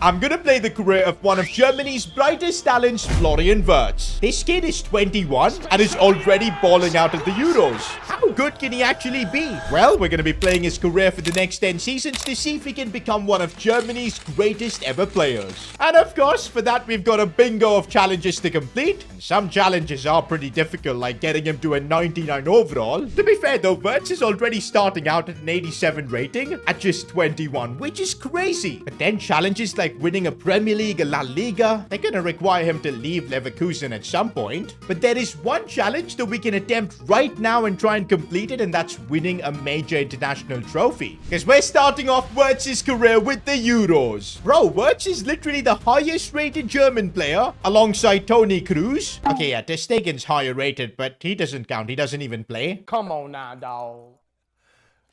I'm gonna play the career of one of Germany's brightest talents, Florian Wirtz. This kid is 21 and is already balling out at the Euros. How good can he actually be? Well, we're gonna be playing his career for the next 10 seasons to see if he can become one of Germany's greatest ever players. And of course, for that, we've got a bingo of challenges to complete. And some challenges are pretty difficult, like getting him to a 99 overall. To be fair though, Wirtz is already starting out at an 87 rating at just 21, which is crazy. But then challenges like winning a Premier League, a La Liga, they're gonna require him to leave Leverkusen at some point. But there is one challenge that we can attempt right now and try and complete it, and that's winning a major international trophy. Because we're starting off Wirtz's career with the Euros. Bro, Wirtz is literally the highest rated German player alongside Toni Kroos. Okay, yeah, Ter Stegen's higher rated, but he doesn't count. He doesn't even play. Come on now, dog.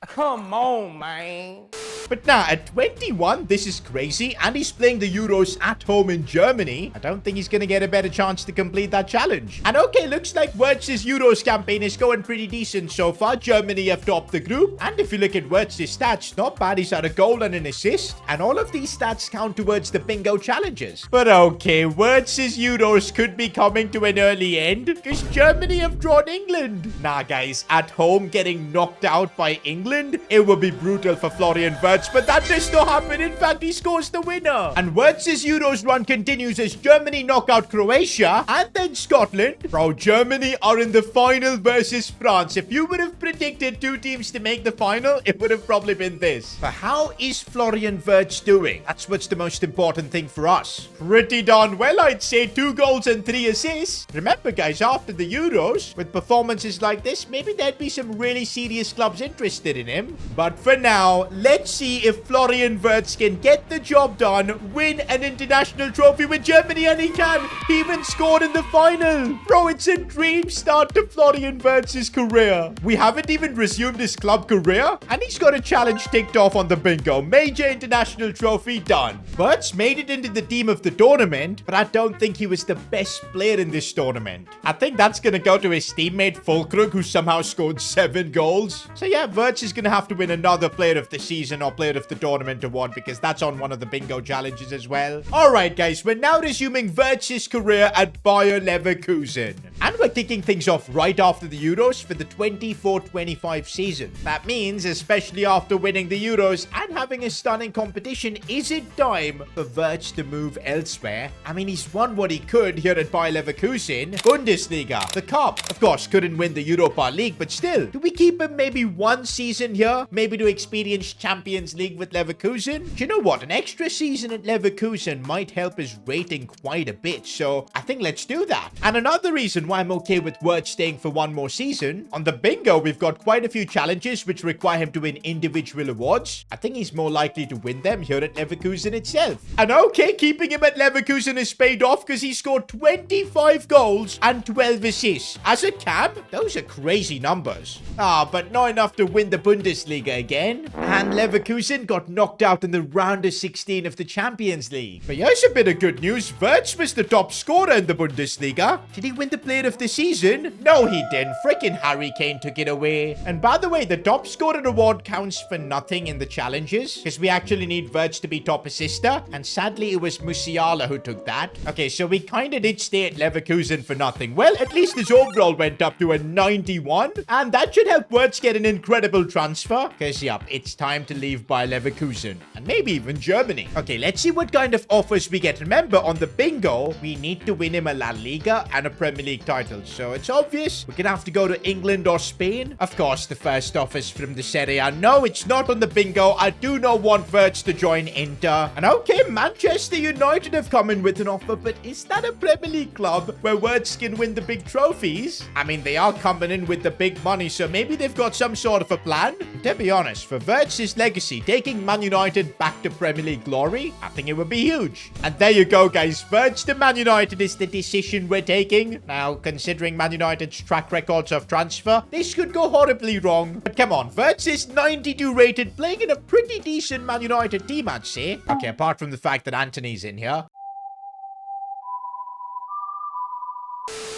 Come on, man. But nah, at 21, this is crazy, and he's playing the Euros at home in Germany. I don't think he's gonna get a better chance to complete that challenge. And okay, looks like Wirtz's Euros campaign is going pretty decent so far. Germany have topped the group, and if you look at Wirtz's stats, not bad. He's had a goal and an assist, and all of these stats count towards the bingo challenges. But okay, Wirtz's Euros could be coming to an early end, because Germany have drawn England. Nah, guys, at home getting knocked out by England, it would be brutal for Florian Wirtz. But that does not happen. In fact, he scores the winner. And Wirtz's Euros run continues as Germany knock out Croatia and then Scotland. Bro, Germany are in the final versus France. If you would have predicted two teams to make the final, it would have probably been this. But how is Florian Wirtz doing? That's what's the most important thing for us. Pretty darn well, I'd say. 2 goals and 3 assists. Remember, guys, after the Euros, with performances like this, maybe there'd be some really serious clubs interested in him. But for now, let's see if Florian Wirtz can get the job done, win an international trophy with Germany, and he can. He even scored in the final. Bro, it's a dream start to Florian Wirtz's career. We haven't even resumed his club career, and he's got a challenge ticked off on the bingo. Major international trophy done. Wirtz made it into the team of the tournament, but I don't think he was the best player in this tournament. I think that's going to go to his teammate Fulkrug, who somehow scored 7 goals. So yeah, Wirtz is going to have to win another player of the season or player of the tournament award, because that's on one of the bingo challenges as well. Alright guys, we're now resuming Wirtz's career at Bayer Leverkusen. And we're kicking things off right after the Euros for the 24-25 season. That means, especially after winning the Euros and having a stunning competition, is it time for Wirtz to move elsewhere? I mean, he's won what he could here at Bayer Leverkusen. Bundesliga, the Cup. Of course, couldn't win the Europa League, but still, do we keep him maybe one season here? Maybe to experience Champions League with Leverkusen? Do you know what? An extra season at Leverkusen might help his rating quite a bit, so I think let's do that. And another reason why I'm okay with Wirtz staying for one more season, on the bingo, we've got quite a few challenges which require him to win individual awards. I think he's more likely to win them here at Leverkusen itself. And okay, keeping him at Leverkusen has paid off because he scored 25 goals and 12 assists. As a cam, those are crazy numbers. But not enough to win the Bundesliga again. And Leverkusen got knocked out in the round of 16 of the Champions League. But here's a bit of good news. Wirtz was the top scorer in the Bundesliga. Did he win the player of the season? No, he didn't. Freaking Harry Kane took it away. And by the way, the top scorer award counts for nothing in the challenges, because we actually need Wirtz to be top assister. And sadly, it was Musiala who took that. Okay, so we kind of did stay at Leverkusen for nothing. Well, at least his overall went up to a 91. And that should help Wirtz get an incredible transfer. Because, yep, it's time to leave Bayer Leverkusen, and maybe even Germany. Okay, let's see what kind of offers we get. Remember, on the bingo, we need to win him a La Liga and a Premier League title, so it's obvious we're gonna have to go to England or Spain. Of course, the first offers from the Serie A. No, it's not on the bingo. I do not want Wirtz to join Inter. And okay, Manchester United have come in with an offer, but is that a Premier League club where Wirtz can win the big trophies? I mean, they are coming in with the big money, so maybe they've got some sort of a plan. To be honest, for Wirtz's legacy, taking Man United back to Premier League glory, I think it would be huge. And there you go, guys. Wirtz to Man United is the decision we're taking. Now, considering Man United's track records of transfer, this could go horribly wrong. But come on, Wirtz is 92 rated, playing in a pretty decent Man United team, I'd say. Okay, apart from the fact that Anthony's in here.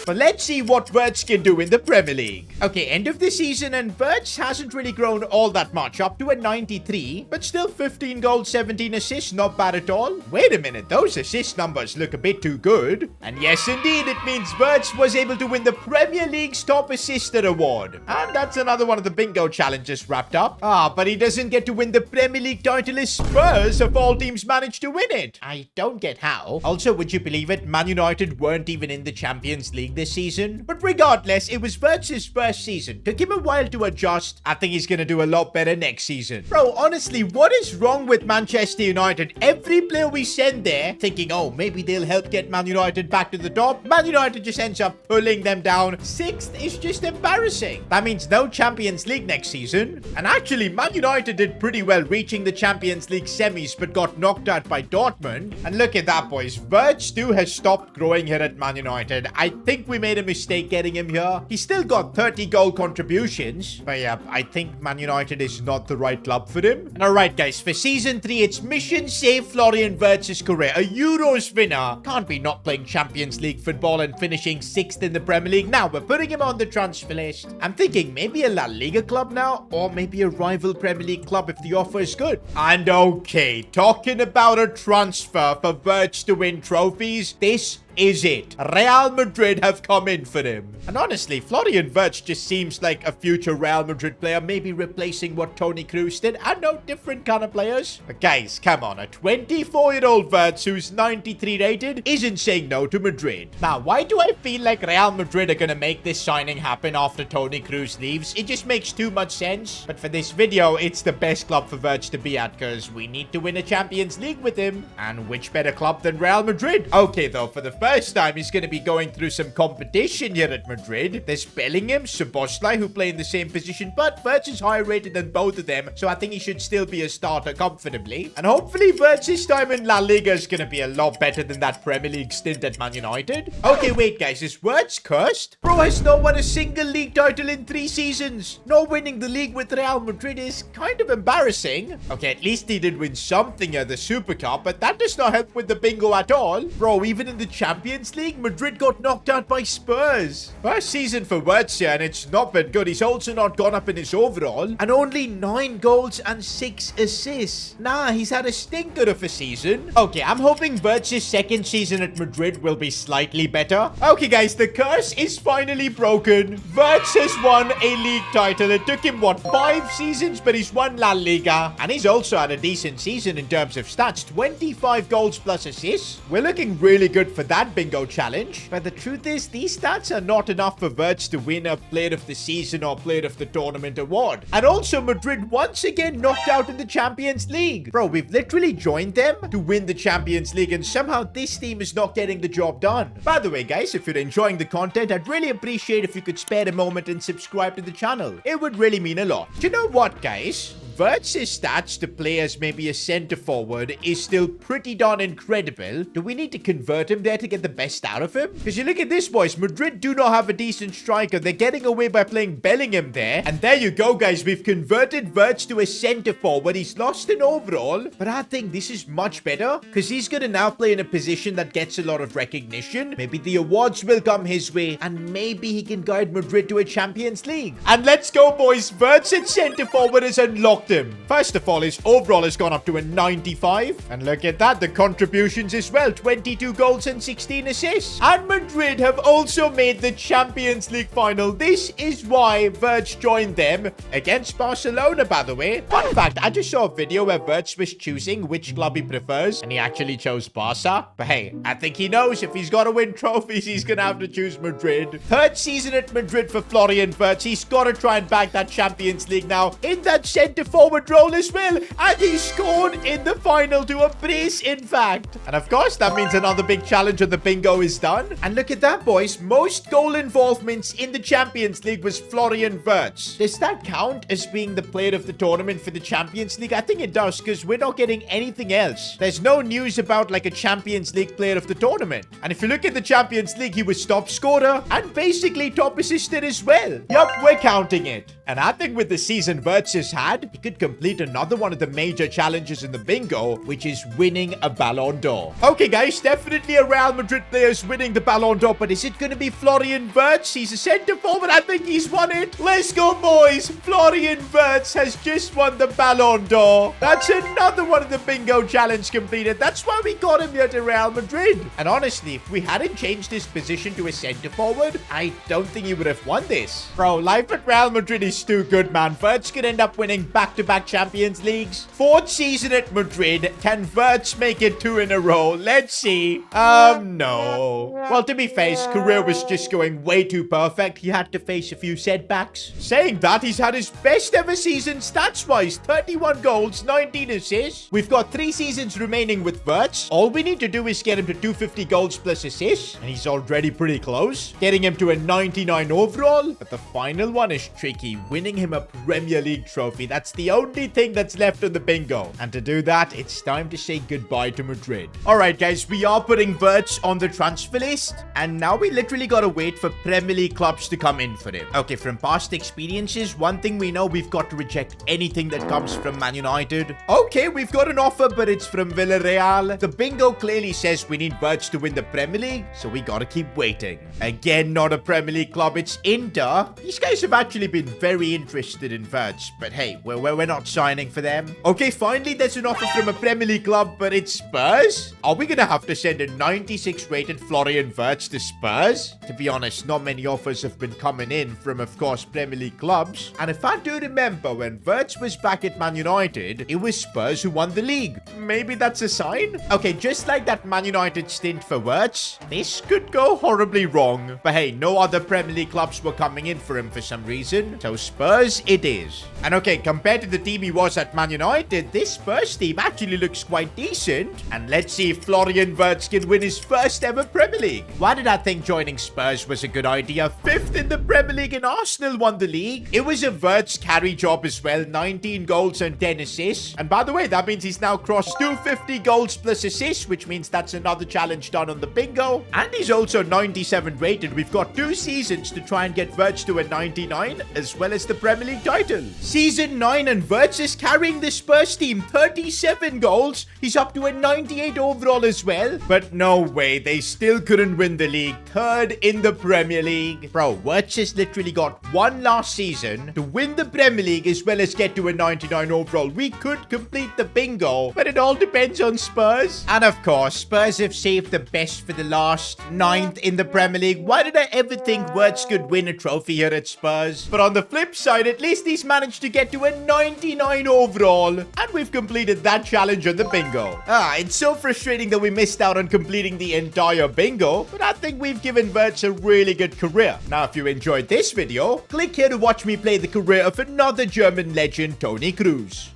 But let's see what Wirtz can do in the Premier League. Okay, end of the season, and Wirtz hasn't really grown all that much, up to a 93, but still 15 goals, 17 assists, not bad at all. Wait a minute, those assist numbers look a bit too good. And yes, indeed, it means Wirtz was able to win the Premier League's top assister award. And that's another one of the bingo challenges wrapped up. But he doesn't get to win the Premier League title as Spurs of all teams managed to win it. I don't get how. Also, would you believe it? Man United weren't even in the Champions League this season. But regardless, it was Wirtz's first season. Took him a while to adjust. I think he's gonna do a lot better next season. Bro, honestly, what is wrong with Manchester United? Every player we send there, thinking, oh, maybe they'll help get Man United back to the top. Man United just ends up pulling them down. Sixth is just embarrassing. That means no Champions League next season. And actually, Man United did pretty well reaching the Champions League semis, but got knocked out by Dortmund. And look at that, boys. Wirtz too has stopped growing here at Man United. I think we made a mistake getting him here. He still got 30 goal contributions. But yeah, I think Man United is not the right club for him. And alright, guys, for season 3, it's mission save Florian Wirtz's career. A Euros winner. Can't be not playing Champions League football and finishing 6th in the Premier League. Now we're putting him on the transfer list. I'm thinking maybe a La Liga club now, or maybe a rival Premier League club if the offer is good. And okay, talking about a transfer for Wirtz to win trophies, this is it. Real Madrid have come in for him. And honestly, Florian Wirtz just seems like a future Real Madrid player, maybe replacing what Toni Kroos did. I know, different kind of players. But guys, come on. A 24-year-old Wirtz who's 93 rated isn't saying no to Madrid. Now, why do I feel like Real Madrid are gonna make this signing happen after Toni Kroos leaves? It just makes too much sense. But for this video, it's the best club for Wirtz to be at, because we need to win a Champions League with him. And which better club than Real Madrid? Okay, though, for the first time, he's going to be going through some competition here at Madrid. There's Bellingham, Szoboszlai, who play in the same position, but Wirtz is higher rated than both of them, so I think he should still be a starter comfortably. And hopefully Wirtz's time in La Liga is going to be a lot better than that Premier League stint at Man United. Okay, wait, guys, is Wirtz cursed? Bro has not won a single league title in 3 seasons. Not winning the league with Real Madrid is kind of embarrassing. Okay, at least he did win something at the Super Cup, but that does not help with the bingo at all. Bro, even in the Champions League, Madrid got knocked out by Spurs. First season for Wirtz here, and it's not been good. He's also not gone up in his overall, and only 9 goals and 6 assists. Nah, he's had a stinker of a season. Okay, I'm hoping Wirtz's second season at Madrid will be slightly better. Okay, guys, the curse is finally broken. Wirtz has won a league title. It took him, what, 5 seasons, but he's won La Liga, and he's also had a decent season in terms of stats. 25 goals plus assists. We're looking really good for that bingo challenge. But the truth is, these stats are not enough for Wirtz to win a Player of the Season or Player of the Tournament award. And also, Madrid once again knocked out in the Champions League. Bro, we've literally joined them to win the Champions League, and somehow this team is not getting the job done. By the way, guys, if you're enjoying the content, I'd really appreciate if you could spare a moment and subscribe to the channel. It would really mean a lot. Do you know what, guys? Wirtz's stats to play as maybe a center forward is still pretty darn incredible. Do we need to convert him there to get the best out of him? Because you look at this, boys. Madrid do not have a decent striker. They're getting away by playing Bellingham there. And there you go, guys. We've converted Wirtz to a center forward. He's lost an overall. But I think this is much better, because he's going to now play in a position that gets a lot of recognition. Maybe the awards will come his way, and maybe he can guide Madrid to a Champions League. And let's go, boys. Wirtz at center forward has unlocked him. First of all, his overall has gone up to a 95. And look at that, the contributions as well. 22 goals and 16 assists. And Madrid have also made the Champions League final. This is why Wirtz joined them against Barcelona, by the way. Fun fact, I just saw a video where Wirtz was choosing which club he prefers, and he actually chose Barca. But hey, I think he knows if he's got to win trophies, he's going to have to choose Madrid. Third season at Madrid for Florian Wirtz. He's got to try and bag that Champions League now in that centre-forward role as well. And he scored in the final to a brace, in fact. And of course, that means another big challenge on the bingo is done. And look at that, boys. Most goal involvements in the Champions League was Florian Wirtz. Does that count as being the player of the tournament for the Champions League? I think it does, because we're not getting anything else. There's no news about like a Champions League player of the tournament. And if you look at the Champions League, he was top scorer and basically top assister as well. Yup, we're counting it. And I think with the season Wirtz has had, he could complete another one of the major challenges in the bingo, which is winning a Ballon d'Or. Okay, guys, definitely a Real Madrid player is winning the Ballon d'Or, but is it going to be Florian Wirtz? He's a centre forward. I think he's won it. Let's go, boys. Florian Wirtz has just won the Ballon d'Or. That's another one of the bingo challenge completed. That's why we got him here to Real Madrid. And honestly, if we hadn't changed his position to a centre forward, I don't think he would have won this. Bro, life at Real Madrid is too good, man. Wirtz could end up winning back-to-back Champions Leagues. 4th season at Madrid. Can Wirtz make it 2 in a row? Let's see. No. Well, to be fair, his career was just going way too perfect. He had to face a few setbacks. Saying that, he's had his best ever season stats-wise. 31 goals, 19 assists. We've got 3 seasons remaining with Wirtz. All we need to do is get him to 250 goals plus assists, and he's already pretty close. Getting him to a 99 overall, but the final one is tricky. Winning him a Premier League trophy. That's the only thing that's left on the bingo. And to do that, it's time to say goodbye to Madrid. Alright, guys, we are putting Wirtz on the transfer list, and now we literally gotta wait for Premier League clubs to come in for him. Okay, from past experiences, one thing we know, we've got to reject anything that comes from Man United. Okay, we've got an offer, but it's from Villarreal. The bingo clearly says we need Wirtz to win the Premier League, so we gotta keep waiting. Again, not a Premier League club, it's Inter. These guys have actually been very interested in Wirtz, but hey, we're not signing for them. Okay, finally there's an offer from a Premier League club, but it's Spurs? Are we gonna have to send a 96 rated Florian Wirtz to Spurs? To be honest, not many offers have been coming in from, of course, Premier League clubs. And if I do remember, when Wirtz was back at Man United, it was Spurs who won the league. Maybe that's a sign? Okay, just like that Man United stint for Wirtz, this could go horribly wrong. But hey, no other Premier League clubs were coming in for him for some reason, so Spurs it is. And okay, compared to the team he was at Man United, this Spurs team actually looks quite decent. And let's see if Florian Wirtz can win his first ever Premier League. Why did I think joining Spurs was a good idea? 5th in the Premier League, and Arsenal won the league. It was a Wirtz carry job as well, 19 goals and 10 assists. And by the way, that means he's now crossed 250 goals plus assists, which means that's another challenge done on the bingo. And he's also 97 rated. We've got 2 seasons to try and get Wirtz to a 99, as well as the Premier League title. Season 9, and Wirtz is carrying the Spurs team, 37 goals. He's up to a 98 overall as well. But no way, they still couldn't win the league. 3rd in the Premier League. Bro, Wirtz has literally got 1 last season to win the Premier League as well as get to a 99 overall. We could complete the bingo, but it all depends on Spurs. And of course, Spurs have saved the best for the last, 9th in the Premier League. Why did I ever think Wirtz could win a trophy here at Spurs? But on the flip side, at least he's managed to get to a 99 overall, and we've completed that challenge on the bingo. It's so frustrating that we missed out on completing the entire bingo, but I think we've given Wirtz a really good career. Now, if you enjoyed this video, click here to watch me play the career of another German legend, Toni Kroos.